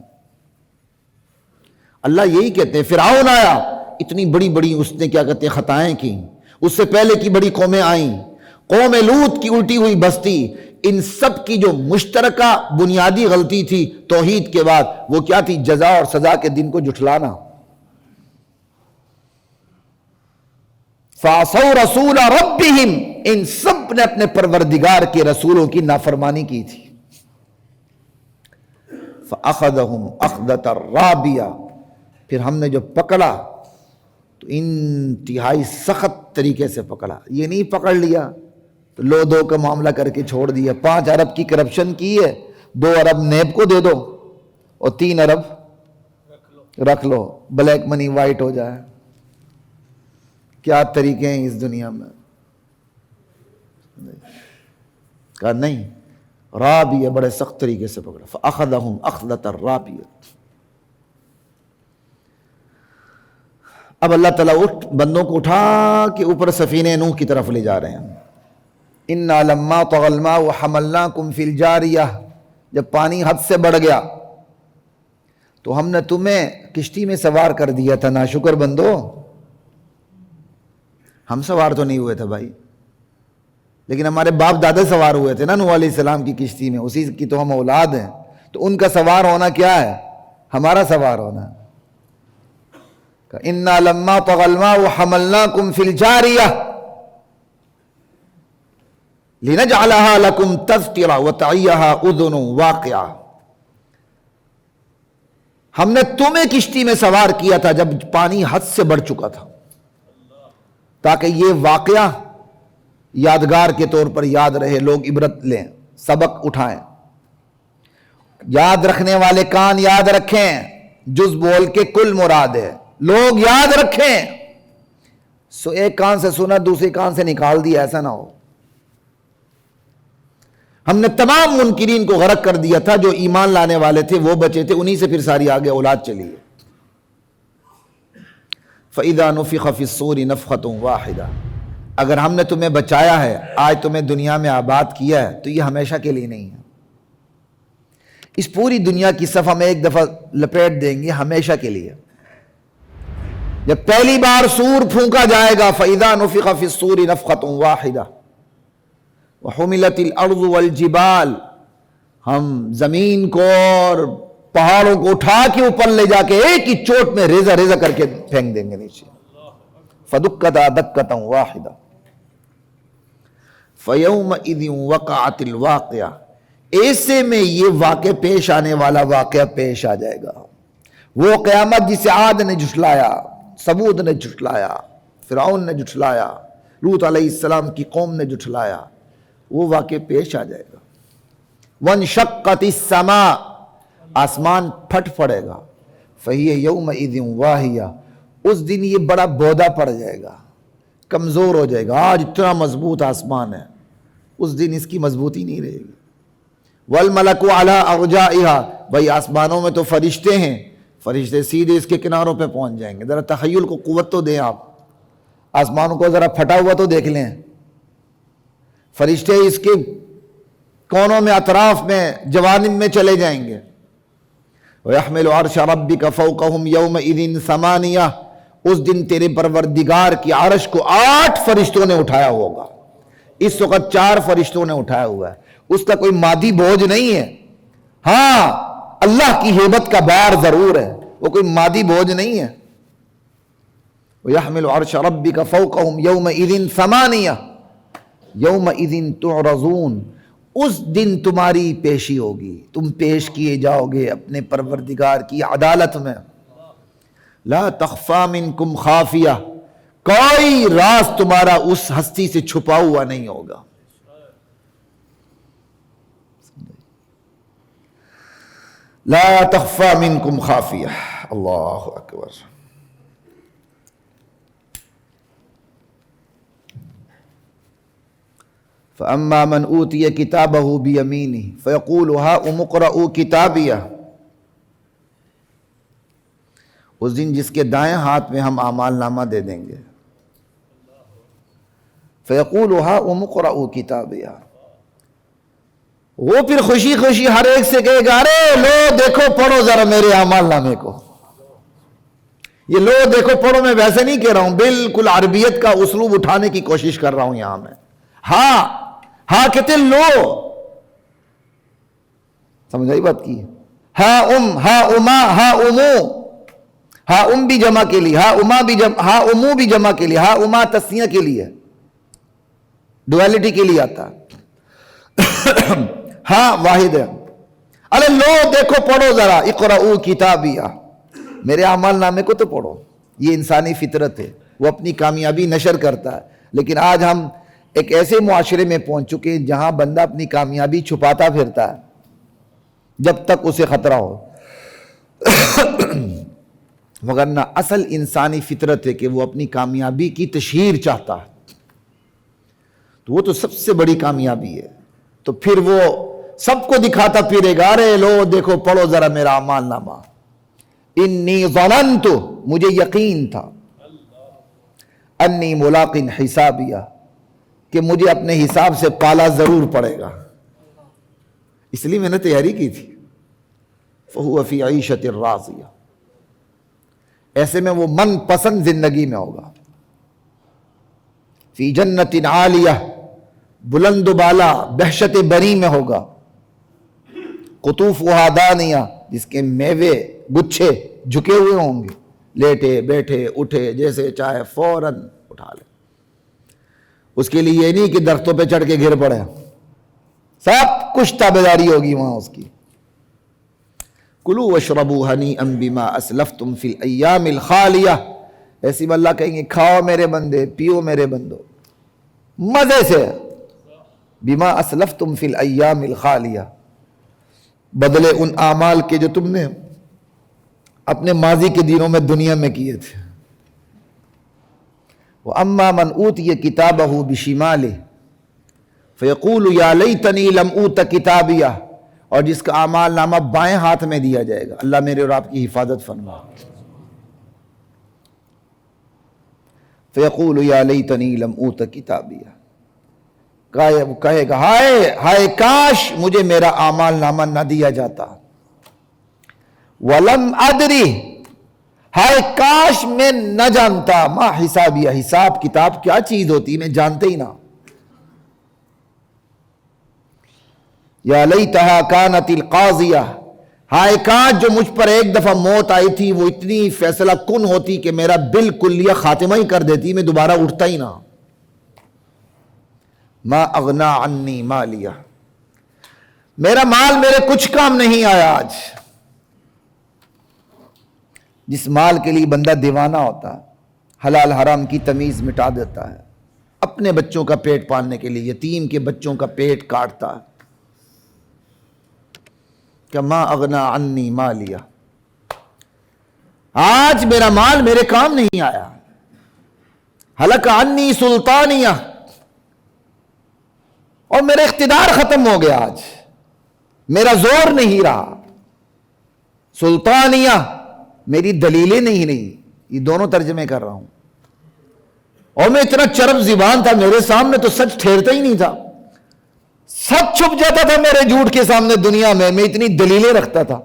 اللہ یہی کہتے ہیں، فرعون آیا، اتنی بڑی بڑی اس نے کیا کہتے ہیں خطائیں کی، اس سے پہلے کی بڑی قومیں آئیں، قوم لوط کی الٹی ہوئی بستی، ان سب کی جو مشترکہ بنیادی غلطی تھی توحید کے بعد، وہ کیا تھی؟ جزا اور سزا کے دن کو جھٹلانا۔ فَعَصَوْا رَسُولَ رَبِّهِمْ، ان سب نے اپنے پروردگار کے رسولوں کی نافرمانی کی تھی۔ فَأَخَذَهُمْ أَخْذَةً رَّابِيَةً، پھر ہم نے جو پکڑا تو انتہائی سخت طریقے سے پکڑا۔ یہ نہیں پکڑ لیا تو لو دو کا معاملہ کر کے چھوڑ دیا، 5 ارب کی کرپشن کی ہے، 2 ارب نیب کو دے دو اور 3 ارب رکھ لو، بلیک منی وائٹ ہو جائے۔ کیا طریقے ہیں اس دنیا میں؟ کہا نہیں، رابیہ بڑے سخت طریقے سے پکڑا۔ فَأَخَذَهُمْ أَخْذَةً رَّابِيَةً۔ اب اللہ تعالیٰ بندوں کو اٹھا کے اوپر سفینہ نوح کی طرف لے جا رہے ہیں۔ اِنَّا لَمَّا طَغَى الْمَاءُ وَحَمَلْنَاكُمْ فِي الْجَارِيَةِ، جب پانی حد سے بڑھ گیا تو ہم نے تمہیں کشتی میں سوار کر دیا تھا۔ ناشکر بندو، ہم سوار تو نہیں ہوئے تھے بھائی، لیکن ہمارے باپ دادا سوار ہوئے تھے نا نوح علیہ السلام کی کشتی میں، اسی کی تو ہم اولاد ہیں، تو ان کا سوار ہونا کیا ہے؟ ہمارا سوار ہونا۔ اِنَّا لَمَّا طَغَى الْمَاءُ وَحَمَلْنَاكُمْ فِي الْجَارِيَةِ لِنَجْعَلَهَا لَكُمْ تَذْكِرَةً وَتَعِيَّهَا أُذُنٌ وَاقِعَةٌ، ہم نے تمہیں کشتی میں سوار کیا تھا جب پانی حد سے بڑھ چکا تھا، تاکہ یہ واقعہ یادگار کے طور پر یاد رہے، لوگ عبرت لیں، سبق اٹھائیں۔ یاد رکھنے والے کان یاد رکھیں، جز بول کے کل مراد ہے، لوگ یاد رکھیں۔ سو ایک کان سے سنا دوسرے کان سے نکال دیا، ایسا نہ ہو۔ ہم نے تمام منکرین کو غرق کر دیا تھا، جو ایمان لانے والے تھے وہ بچے تھے، انہی سے پھر ساری آگے اولاد چلی ہے۔ فَإِذَا نُفِخَ فِي الصُّورِ نَفْخَةٌ وَاحِدَةٌ، اگر ہم نے تمہیں بچایا ہے، آج تمہیں دنیا میں آباد کیا ہے، تو یہ ہمیشہ کے لیے نہیں ہے۔ اس پوری دنیا کی صف ہم ایک دفعہ لپیٹ دیں گے، ہمیشہ کے لیے۔ جب پہلی بار سور پھونکا جائے گا، فَإِذَا نُفِخَ فِي الصُّورِ نَفْخَةٌ وَاحِدَةٌ وَحُمِلَتِ الْأَرْضُ وَالْجِبَالُ، ہم زمین کو اور پہاڑوں کو اٹھا کے اوپر لے جا کے ایک ہی چوٹ میں ریزہ ریزہ کر کے پھینک دیں گے نیچے۔ فَدُكَّتَا دَكَّةً وَاحِدَةً فَيَوْمَئِذٍ وَقَعَتِ الْوَاقِعَةُ، ایسے میں یہ واقع پیش آنے والا واقعہ پیش آ جائے گا، وہ قیامت جسے عاد نے جھٹلایا، ثمود نے جھٹلایا، فرعون نے جھٹلایا، لوط علیہ السلام کی قوم نے جھٹلایا، وہ واقع پیش آ جائے گا۔ وَانشَقَّتِ السَّمَاءُ، آسمان پھٹ پڑے گا، فَهِيَ يَوْمَئِذٍ وَاهِيَةٌ، اس دن یہ بڑا بودا پڑ جائے گا، کمزور ہو جائے گا۔ آج اتنا مضبوط آسمان ہے، اس دن اس کی مضبوطی نہیں رہے گی۔ وَالْمَلَكُ عَلَىٰ أَرْجَائِهَا، بھائی آسمانوں میں تو فرشتے ہیں، فرشتے سیدھے اس کے کناروں پہ پہنچ جائیں گے۔ ذرا تخیل کو قوت تو دیں آپ، آسمانوں کو ذرا پھٹا ہوا تو دیکھ لیں، فرشتے اس کے کونوں میں، اطراف میں، جوانب میں چلے جائیں گے۔ وَيَحْمِلُ عَرْشَ رَبِّكَ فَوْقَهُمْ يَوْمَئِذٍ ثَمَانِيَةٌ، اس دن تیرے پروردگار کی عرش کو 8 فرشتوں نے اٹھایا ہوگا۔ اس وقت 4 فرشتوں نے اٹھایا ہوا ہے، اس کا کوئی مادی بوجھ نہیں ہے، ہاں اللہ کی ہیبت کا بار ضرور ہے، وہ کوئی مادی بوجھ نہیں ہے۔ وَيَحْمِلُ عَرْشَ رَبِّكَ فَوْقَهُمْ يَوْمَئِذٍ ثَمَانِيَةٌ يَوْمَئِذٍ تُعْرَضُونَ، اس دن تمہاری پیشی ہوگی، تم پیش کیے جاؤ گے اپنے پروردگار کی عدالت میں. لا تخفى منکم خافیہ، کوئی راز تمہارا اس ہستی سے چھپا ہوا نہیں ہوگا. لا تخفى منکم خافیہ. اللہ اکبر. فَأَمَّا مَنْ أُوتِيَ كِتَابَهُ بِيَمِينِهِ فَيَقُولُ هَاؤُمُ اقْرَءُوا كِتَابِيَهْ، اس دن جس کے دائیں ہاتھ میں ہم اعمال نامہ دے دیں گے. فَيَقُولُ هَاؤُمُ اقْرَءُوا كِتَابِيَهْ، وہ پھر خوشی خوشی ہر ایک سے کہے گا ارے لو دیکھو پڑھو ذرا میرے اعمال نامے کو. یہ لو دیکھو پڑھو میں ویسے نہیں کہہ رہا ہوں، بالکل عربیت کا اسلوب اٹھانے کی کوشش کر رہا ہوں یہاں میں. ہاں کہتے لو، سمجھ آئی بات کی؟ ہاں اما ہاں امو، ہاں ام بھی جمع کے لیے، ہاں اما بھی جمع، ہاں امو بھی جمع کے لیے، ہاں اما تسنیہ کے لیے، ڈویلٹی کے لیے آتا. ہاں واحد ہے. ارے لو دیکھو پڑھو ذرا، اقرؤوا کتابیہ، میرے اعمال نامے کو تو پڑھو. یہ انسانی فطرت ہے، وہ اپنی کامیابی نشر کرتا ہے. لیکن آج ہم ایک ایسے معاشرے میں پہنچ چکے ہیں جہاں بندہ اپنی کامیابی چھپاتا پھرتا ہے جب تک اسے خطرہ ہو. وگرنہ اصل انسانی فطرت ہے کہ وہ اپنی کامیابی کی تشہیر چاہتا ہے، تو وہ تو سب سے بڑی کامیابی ہے. تو پھر وہ سب کو دکھاتا پھرے گا ارے لو دیکھو پڑھو ذرا میرا اعمال نامہ. انی ظننت، مجھے یقین تھا، انی ملاق حسابیہ، کہ مجھے اپنے حساب سے پالا ضرور پڑے گا، اس لیے میں نے تیاری کی تھی. فہو فی عیشۃ راضیہ، ایسے میں وہ من پسند زندگی میں ہوگا. فی جنت عالیہ، بلند و بالا بہشت بری میں ہوگا. قطوفہا دانیہ، جس کے میوے گچھے جھکے ہوئے ہوں گے، لیٹے بیٹھے اٹھے جیسے چاہے فوراً اٹھا لے. اس کے لیے یہ نہیں کہ درختوں پہ چڑھ کے گر پڑے، سب کچھ تابعداری ہوگی وہاں اس کی. کلوا واشربوا ہنیئا بما اسلفتم فی الایام الخالیہ، ایسی میں اللہ کہیں گے کھاؤ میرے بندے، پیو میرے بندو مزے سے. بما اسلفتم فی الایام الخالیہ، بدلے ان اعمال کے جو تم نے اپنے ماضی کے دنوں میں دنیا میں کیے تھے. وَأَمَّا مَنْ أُوتِيَ كِتَابَهُ بِشِمَالِهِ فَيَقُولُ يَا لَيْتَنِي لَمْ أُوتَ كِتَابِيَهْ، اور جس کا اعمال نامہ بائیں ہاتھ میں دیا جائے گا. اللہ میرے اور آپ کی حفاظت فرما. فَيَقُولُ يَا لَيْتَنِي لَمْ أُوتَ كِتَابِيَهْ، وہ کہے گا ہائے کاش مجھے میرا اعمال نامہ نہ دیا جاتا. وَلَمْ أَدْرِ، ہائے کاش میں نہ جانتا ما حسابیہ، حساب کتاب کیا چیز ہوتی میں جانتے ہی نہ. یا لیتہا کانت القاضیہ، ہائے کاش جو مجھ پر ایک دفعہ موت آئی تھی وہ اتنی فیصلہ کن ہوتی کہ میرا بالکلیہ خاتمہ ہی کر دیتی، میں دوبارہ اٹھتا ہی نہ. ما اغنا عنی مالیہ، میرا مال میرے کچھ کام نہیں آیا آج. جس مال کے لیے بندہ دیوانہ ہوتا ہے، حلال حرام کی تمیز مٹا دیتا ہے، اپنے بچوں کا پیٹ پالنے کے لیے یتیم کے بچوں کا پیٹ کاٹتا ہے. کہ ما اغنا عنی مالیہ، آج میرا مال میرے کام نہیں آیا. ہلک عنی سلطانیہ، اور میرا اقتدار ختم ہو گیا، آج میرا زور نہیں رہا. سلطانیہ، میری دلیلیں نہیں رہی. یہ دونوں ترجمے کر رہا ہوں. اور میں اتنا چرب زبان تھا، میرے سامنے تو سچ ٹھہرتا ہی نہیں تھا، سچ چھپ جاتا تھا میرے جھوٹ کے سامنے دنیا میں اتنی دلیلیں رکھتا تھا.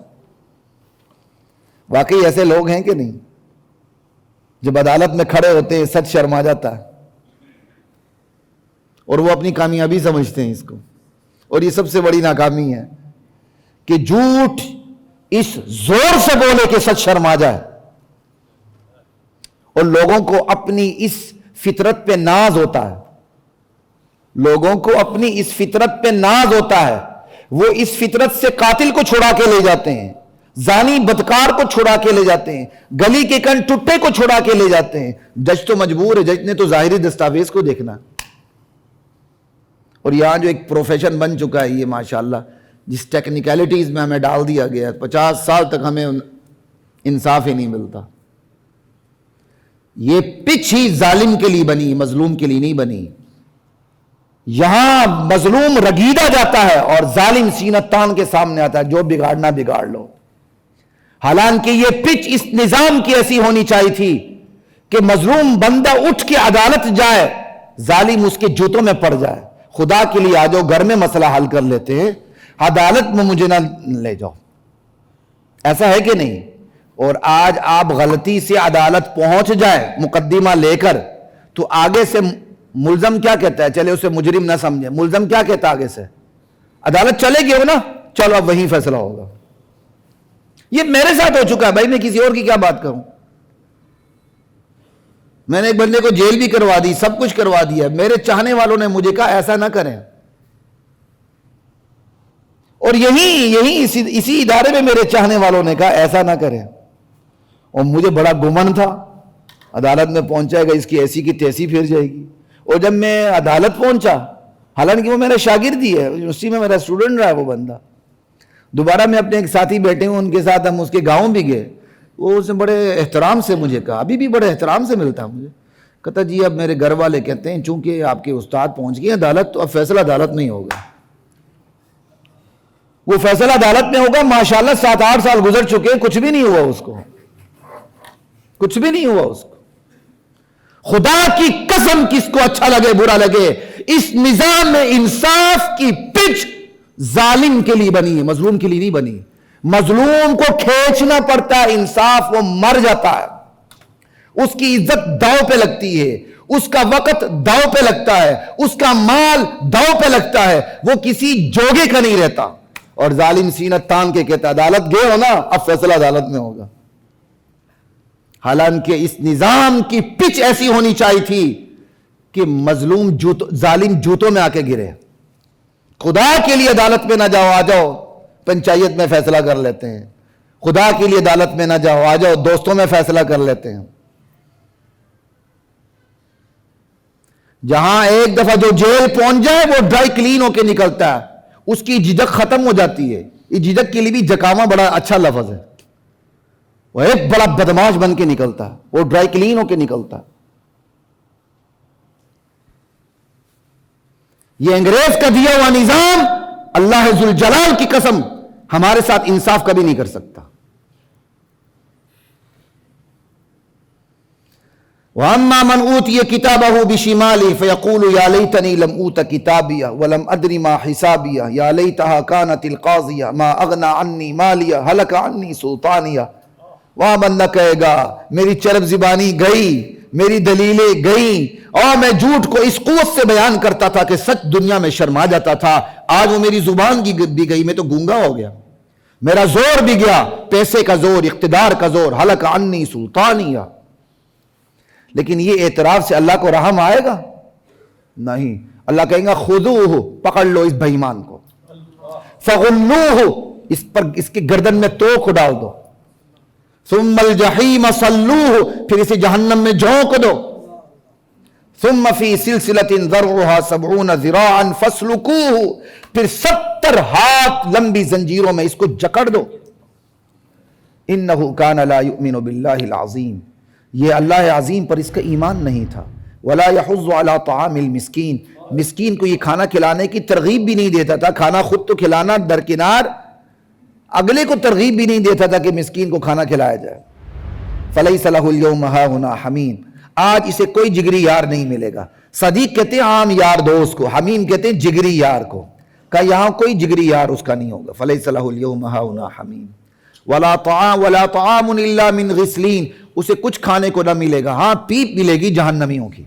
واقعی ایسے لوگ ہیں کہ نہیں؟ جب عدالت میں کھڑے ہوتے ہیں سچ شرما جاتا ہے، اور وہ اپنی کامیابی سمجھتے ہیں اس کو. اور یہ سب سے بڑی ناکامی ہے کہ جھوٹ اس زور سے بولے کہ سچ شرما جائے، اور لوگوں کو اپنی اس فطرت پہ ناز ہوتا ہے، لوگوں کو اپنی اس فطرت پہ ناز ہوتا ہے، وہ اس فطرت سے قاتل کو چھڑا کے لے جاتے ہیں، زانی بدکار کو چھڑا کے لے جاتے ہیں، گلی کے کن ٹٹے کو چھڑا کے لے جاتے ہیں۔ جج تو مجبور ہے، جج نے تو ظاہری دستاویز کو دیکھنا۔ اور یہاں جو ایک پروفیشن بن چکا ہے یہ ماشاءاللہ، جس ٹیکنیکلٹیز میں ہمیں ڈال دیا گیا ہے، 50 سال تک ہمیں انصاف ہی نہیں ملتا۔ یہ پچ ہی ظالم کے لیے بنی، مظلوم کے لیے نہیں بنی۔ یہاں مظلوم رگیدہ جاتا ہے اور ظالم سینہ تان کے سامنے آتا ہے، جو بگاڑنا بگاڑ لو۔ حالانکہ یہ پچ اس نظام کی ایسی ہونی چاہیے تھی کہ مظلوم بندہ اٹھ کے عدالت جائے، ظالم اس کے جوتوں میں پڑ جائے۔ خدا کے لیے آ جاؤ، گھر میں مسئلہ حل کر لیتے ہیں، عدالت میں مجھے نہ لے جاؤ۔ ایسا ہے کہ نہیں؟ اور آج آپ غلطی سے عدالت پہنچ جائے مقدمہ لے کر، تو آگے سے ملزم کیا کہتا ہے؟ چلے اسے مجرم نہ سمجھے، ملزم کیا کہتا ہے آگے سے؟ عدالت چلے گی ہو نا، چلو اب وہیں فیصلہ ہوگا۔ یہ میرے ساتھ ہو چکا ہے بھائی، میں کسی اور کی کیا بات کروں؟ میں نے ایک بندے کو جیل بھی کروا دی، سب کچھ کروا دیا، میرے چاہنے والوں نے مجھے کہا ایسا نہ کریں۔ اور اسی ادارے میں میرے چاہنے والوں نے کہا ایسا نہ کریں، اور مجھے بڑا گمن تھا عدالت میں پہنچائے گا، اس کی ایسی کی تیسی پھر جائے گی۔ اور جب میں عدالت پہنچا، حالانکہ وہ میرا شاگرد ہی ہے، یونیورسٹی میں میرا اسٹوڈنٹ رہا ہے وہ بندہ، دوبارہ میں اپنے ایک ساتھی بیٹھے ہوں ان کے ساتھ، ہم اس کے گاؤں بھی گئے، وہ اس نے بڑے احترام سے مجھے کہا، ابھی بھی بڑے احترام سے ملتا مجھے، کہتا جی اب میرے گھر والے کہتے ہیں چونکہ آپ کے استاد پہنچ گئے عدالت، تو اب فیصلہ عدالت میں ہی ہوگا۔ وہ فیصلہ عدالت میں ہوگا، ماشاءاللہ 7-8 سال گزر چکے، کچھ بھی نہیں ہوا اس کو، کچھ بھی نہیں ہوا اس کو۔ خدا کی قسم، کس کو اچھا لگے برا لگے، اس نظام میں انصاف کی پچ ظالم کے لیے بنی ہے، مظلوم کے لیے نہیں بنی۔ مظلوم کو کھینچنا پڑتا ہے، انصاف وہ مر جاتا ہے، اس کی عزت داؤ پہ لگتی ہے، اس کا وقت داؤ پہ لگتا ہے، اس کا مال داؤ پہ لگتا ہے، وہ کسی جوگے کا نہیں رہتا۔ اور ظالم سینہ تان کے کہتا عدالت گئے ہو نا، اب فیصلہ عدالت میں ہوگا۔ حالانکہ اس نظام کی پچ ایسی ہونی چاہیے تھی کہ مظلوم ظالم جوتوں میں آ کے گرے۔ خدا کے لیے عدالت میں نہ جاؤ، آ جاؤ پنچایت میں فیصلہ کر لیتے ہیں۔ خدا کے لیے عدالت میں نہ جاؤ، آ جاؤ دوستوں میں فیصلہ کر لیتے ہیں۔ جہاں ایک دفعہ جو جیل پہنچ جائے وہ ڈرائی کلین ہو کے نکلتا ہے، اس کی جھجک ختم ہو جاتی ہے۔ یہ جھجک کے لیے بھی جکاما بڑا اچھا لفظ ہے، وہ ایک بڑا بدماش بن کے نکلتا ہے، وہ ڈرائی کلین ہو کے نکلتا ہے۔ یہ انگریز کا دیا ہوا نظام، اللہ ذوالجلال کی قسم، ہمارے ساتھ انصاف کبھی نہیں کر سکتا۔ وَأَمَّا مَنْ أُوتِيَ كِتَابَهُ بِشِمَالِهِ فَيَقُولُ يَا لَيْتَنِي لَمْ أُوتَ كِتَابِيَهْ وَلَمْ أَدْرِ مَا حِسَابِيَهْ يَا لَيْتَهَا كَانَتِ الْقَاضِيَةَ مَا أَغْنَى عَنِّي مَالِيَهْ هَلَكَ عَنِّي سُلْطَانِيَهْ۔ وہاں بندہ کہے گا میری چرب زبانی گئی، میری دلیلیں گئیں، اور میں جھوٹ کو اس قوت سے بیان کرتا تھا کہ سچ دنیا میں شرما جاتا تھا، آج وہ میری زبان بھی گئی، میں تو گونگا ہو گیا، میرا زور بھی گیا، پیسے کا زور، اقتدار کا زور، ہلک عنی سلطانیہ۔ لیکن یہ اعتراف سے اللہ کو رحم آئے گا؟ نہیں، اللہ کہیں گا خذوہ، پکڑ لو اس بے ایمان کو، فغلوہ، اس کے گردن میں توق ڈال دو، ثم الجحیم صلوہ، پھر اسے جہنم میں جھونک دو، ثم فی سلسلۃ ذرعها 70 ذراعا فاسلکوہ، پھر 70 ہاتھ لمبی زنجیروں میں اس کو جکڑ دو۔ انہ کان لا یؤمن باللہ العظیم، یہ اللہ عظیم پر اس کا ایمان نہیں تھا۔ ولا یحض علی طعام المسکین، مسکین کو یہ کھانا کھلانے کی ترغیب بھی نہیں دیتا تھا، کھانا خود تو کھلانا درکنار، اگلے کو ترغیب بھی نہیں دیتا تھا کہ مسکین کو کھانا کھلایا جائے۔ فلیس لہ اليوم ہاہنا حمیم، آج اسے کوئی جگری یار نہیں ملے گا۔ صدیق کہتے ہیں عام یار دوست کو، حمیم کہتے ہیں جگری یار کو، کہ یہاں کوئی جگری یار اس کا نہیں ہوگا۔ فلیس لہ اليوم ہاہنا حمیم ولا طعام الا من غسلین، اسے کچھ کھانے کو نہ ملے گا، ہاں پیپ ملے گی جہنمیوں کی۔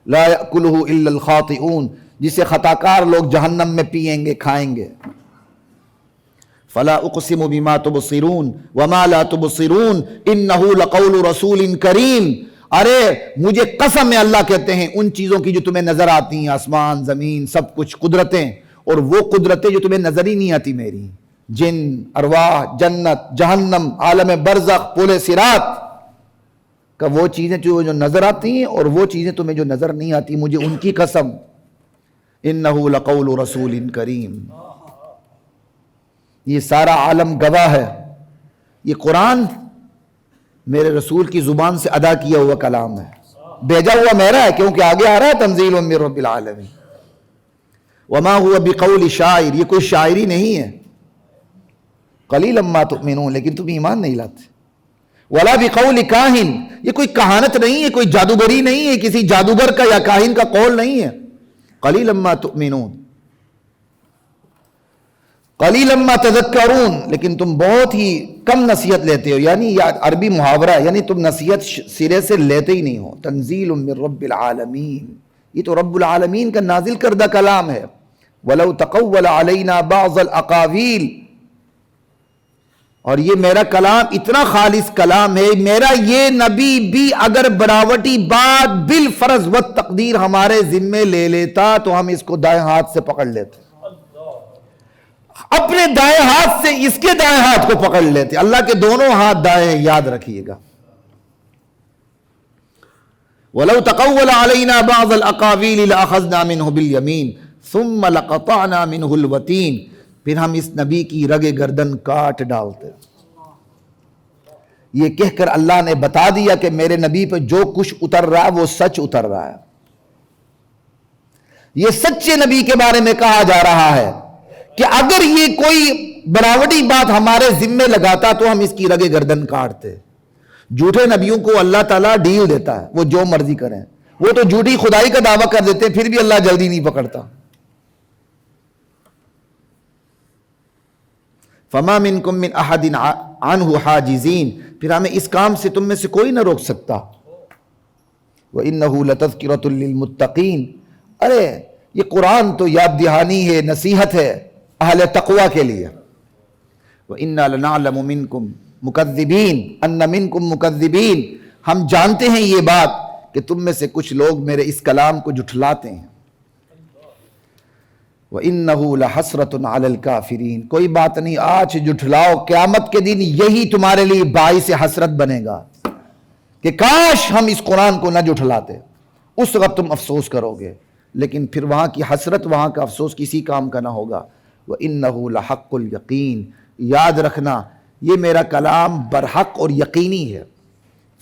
لا یأکلہ الا الخاطئون، جسے خطاکار لوگ جہنم میں پئیں گے کھائیں گے۔ فلا اقسم بما تبصرون وما لا تبصرون انه لقول رسول کریم. ارے مجھے قسم ہے، اللہ کہتے ہیں، ان چیزوں کی جو تمہیں نظر آتی ہیں، آسمان زمین سب کچھ قدرتیں، اور وہ قدرتیں جو تمہیں نظر ہی نہیں آتی میری، جن، ارواح، جنت، جہنم، عالم برزخ، پل صراط کا، وہ چیزیں جو نظر آتی ہیں اور وہ چیزیں تمہیں جو نظر نہیں آتی، مجھے ان کی قسم. انہ لقول رسول کریم. یہ سارا عالم گواہ ہے، یہ قرآن میرے رسول کی زبان سے ادا کیا ہوا کلام ہے، بھیجا ہوا میرا ہے، کیونکہ آگے آ رہا ہے تنزیل من رب العالمین. وما هو بقول شاعر، یہ کوئی شاعری نہیں ہے. قلیلا ما تؤمنون، لیکن تم ایمان نہیں لاتے. ولا بقول کاہن، یہ کوئی کہانت نہیں ہے، کوئی جادوگری نہیں ہے، کسی جادوگر کا یا کاہن کا قول نہیں ہے. قلیلا ما تؤمنون قلیلا ما تذکرون، لیکن تم بہت ہی کم نصیحت لیتے ہو. یعنی یہ عربی محاورہ ہے، یعنی تم نصیحت سرے سے لیتے ہی نہیں ہو. تنزیل من رب العالمین، یہ تو رب العالمین کا نازل کردہ کلام ہے. وَلَوْ تَقَوَّلَ عَلَيْنَا بَعْضَ الْأَقَاوِيلِ، اور یہ میرا کلام اتنا خالص کلام ہے، میرا یہ نبی بھی اگر بناوٹی بات بالفرض و تقدیر ہمارے ذمے لے لیتا تو ہم اس کو دائیں ہاتھ سے پکڑ لیتے، اپنے دائیں ہاتھ سے اس کے دائیں ہاتھ کو پکڑ لیتے. اللہ کے دونوں ہاتھ دائیں، یاد رکھیے گا. وَلَوْ تَقَوَّلَ عَلَيْنَا بَعْضَ الْأَقَاوِيلِ لَأَخَذْنَا مِنْهُ بِالْيَمِينِ ثُمَّ لَقَطَعْنَا مِنْهُ الْوَتِينَ، پھر ہم اس نبی کی رگ گردن کاٹ ڈالتے. یہ کہہ کر اللہ نے بتا دیا کہ میرے نبی پہ جو کچھ اتر رہا ہے وہ سچ اتر رہا ہے. یہ سچے نبی کے بارے میں کہا جا رہا ہے کہ اگر یہ کوئی بناوٹی بات ہمارے ذمے لگاتا تو ہم اس کی رگ گردن کاٹتے. جھوٹے نبیوں کو اللہ تعالیٰ ڈیل دیتا ہے، وہ جو مرضی کریں. وہ تو جھوٹی خدائی کا دعویٰ کر دیتے ہیں، پھر بھی اللہ جلدی نہیں پکڑتا. فما منکم من احد عنہ حاجزین، پھر ہمیں اس کام سے تم میں سے کوئی نہ روک سکتا. وَإِنَّهُ لَتَذْكِرَةٌ لِّلْمُتَّقِينَ، ارے یہ قرآن تو یاد دہانی ہے، نصیحت ہے اہل تقوی کے لیے. وَإِنَّا لَنَعْلَمُ مِنْكُمْ مُكَذِّبِينَ أَنَّ مِنْكُمْ مُكَذِّبِينَ، ہم جانتے ہیں یہ بات کہ تم میں سے کچھ لوگ میرے اس کلام کو جھٹلاتے ہیں. وَإِنَّهُ لَحَسْرَةٌ عَلَى الْكَافِرِينَ، کوئی بات نہیں، آج جھٹلاؤ، قیامت کے دن یہی تمہارے لیے باعث حسرت بنے گا کہ کاش ہم اس قرآن کو نہ جھٹلاتے. اس وقت تم افسوس کرو گے، لیکن پھر وہاں کی حسرت، وہاں کا افسوس کسی کام کا نہ ہوگا. وَإِنَّهُ لَحَقُّ الْيَقِينَ، یاد رکھنا یہ میرا کلام برحق اور یقینی ہے.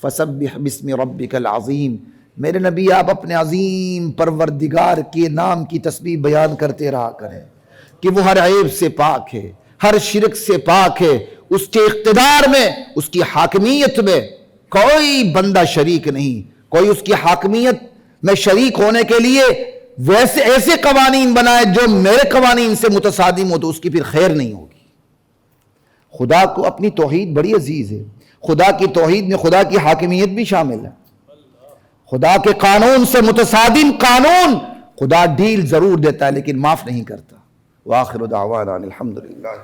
فَسَبِّحْ بِاسْمِ رَبِّكَ الْعَظِيمِ، میرے نبی آپ اپنے عظیم پروردگار کے نام کی تسبیح بیان کرتے رہا کریں کہ وہ ہر عیب سے پاک ہے، ہر شرک سے پاک ہے. اس کے اقتدار میں، اس کی حاکمیت میں کوئی بندہ شریک نہیں. کوئی اس کی حاکمیت میں شریک ہونے کے لیے ویسے ایسے قوانین بنائے جو میرے قوانین سے متصادم ہو تو اس کی پھر خیر نہیں ہوگی. خدا کو اپنی توحید بڑی عزیز ہے. خدا کی توحید میں خدا کی حاکمیت بھی شامل ہے. خدا کے قانون سے متصادم قانون خدا ڈیل ضرور دیتا ہے لیکن معاف نہیں کرتا. وآخر دعوانا الحمدللہ.